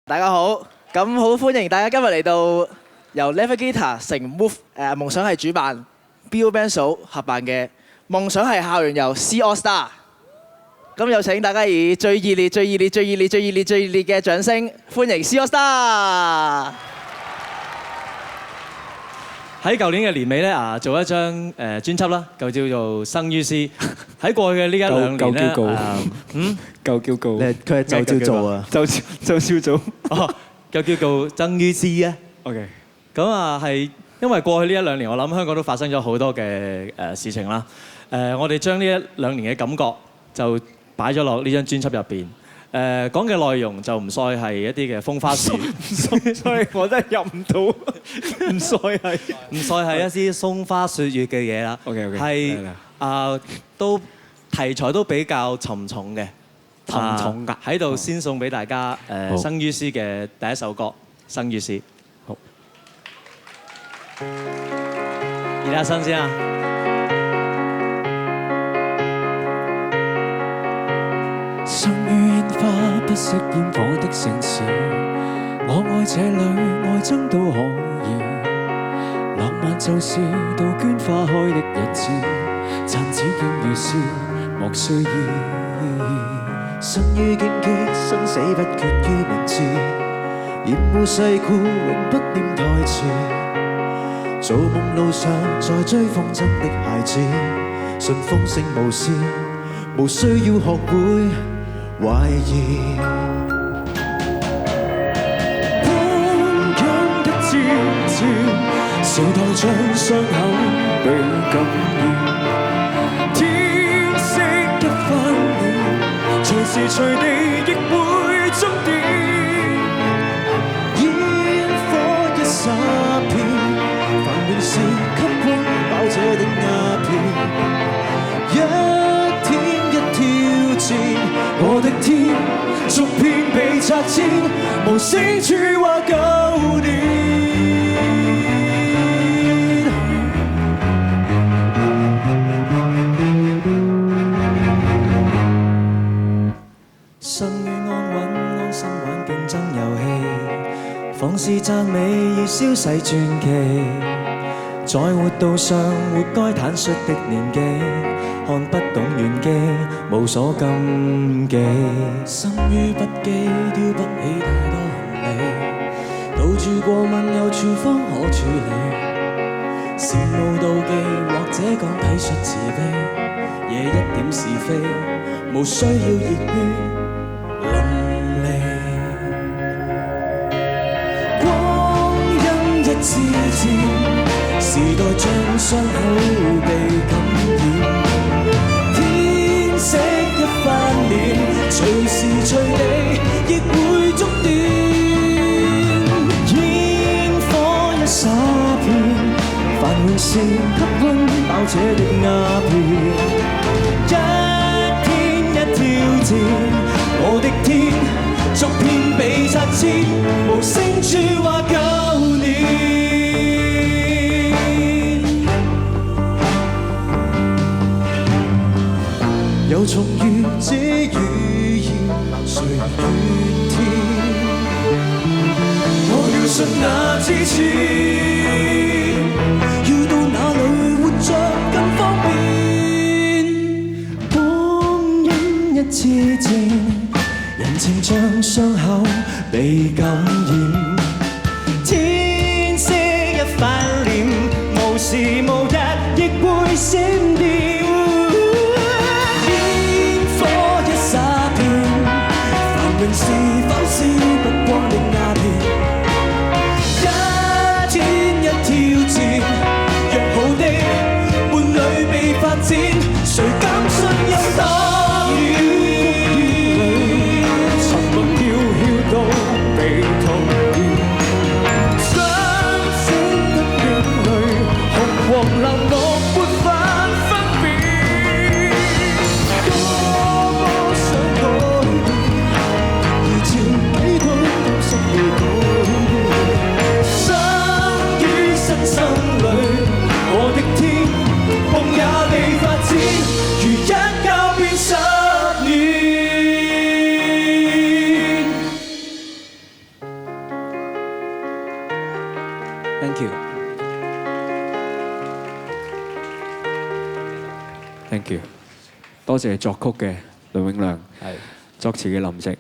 大家好，咁好歡迎大家今日嚟到由 Level Guitar 成 Move 夢想係主辦 BigBang Show 合辦嘅夢想係校園遊 C All Star。咁有請大家以最熱烈嘅掌聲歡迎 C All Star。喺舊年嘅年尾咧做一張專輯啦，就叫做《生於斯》。喺過去嘅呢一兩年咧，夠叫告，佢係就照做啊，就照做。哦，就叫做《生於斯》啊。OK， 咁係因為過去呢一兩年，我諗香港都發生咗好多嘅事情啦。我哋將呢一兩年嘅感覺就擺咗落呢張專輯入邊。講嘅內容就唔再係一啲嘅風花雪，所以我真係入唔到，唔再係一啲風花雪月嘅嘢啦。OK， 係都題材都比較沉重嘅，㗎。喺度先送俾大家《生於斯》嘅第一首歌《生於斯》。好，熱下身先啊！生於煙花不熄煙火的城市，我愛這裏愛憎都可以。浪漫就是杜鵑花開的日子，賺錢竟如是莫須意。生於荊棘，生死不決於名字，厭惡世故永不念台詞。做夢路上在追風箏的孩子，信風聲無事，無需要學會懷疑。光陰一支箭，時代將傷口被感染。天色一翻臉，隨時隨地亦會終點。煙火一灑遍，繁榮時給溫飽這的鴉片。一天一挑戰，我的天逐片被拆遷，無聲處話舊年。生於安穩安心玩競爭遊戲，放肆讚美已消逝傳奇。在活道上活該坦率的年紀，看不懂玄機，無所禁忌。生於不羈，丟不起太多行李，到處過問有處方可處理。羨慕妒忌或者講體恤慈悲，惹一點是非，無需要熱血淋漓。光陰一支箭，時代將傷口被感染。天色一翻臉，隨時隨地亦會觸電。煙火一灑遍，繁榮時給溫飽這的鴉片。一天一挑戰，我的天逐片被拆遷，無聲處話舊年。又重遇這語言，誰怨天？我要信那支持，要到哪裏活着更方便。光陰一支箭，人情像傷口被感染。天色一翻臉，無時無日亦會閃掉。是否燒不光的鴉片？一天一挑戰，約好的伴侶被發展，誰甘心有多遠？沉默飄飄都被討 Thank you。 Thank you，多謝作曲嘅雷永亮，作詞嘅林夕，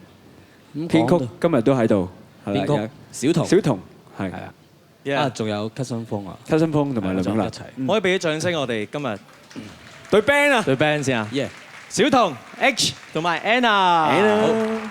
編曲今日都喺度，編曲小童，小童係啊，仲有 Cousin 風啊 Cousin 風同埋雷永亮一齊。可以俾啲掌聲我哋今日對 band 啊！對 band 先啊， Yeah。小童 H 同埋 Anna。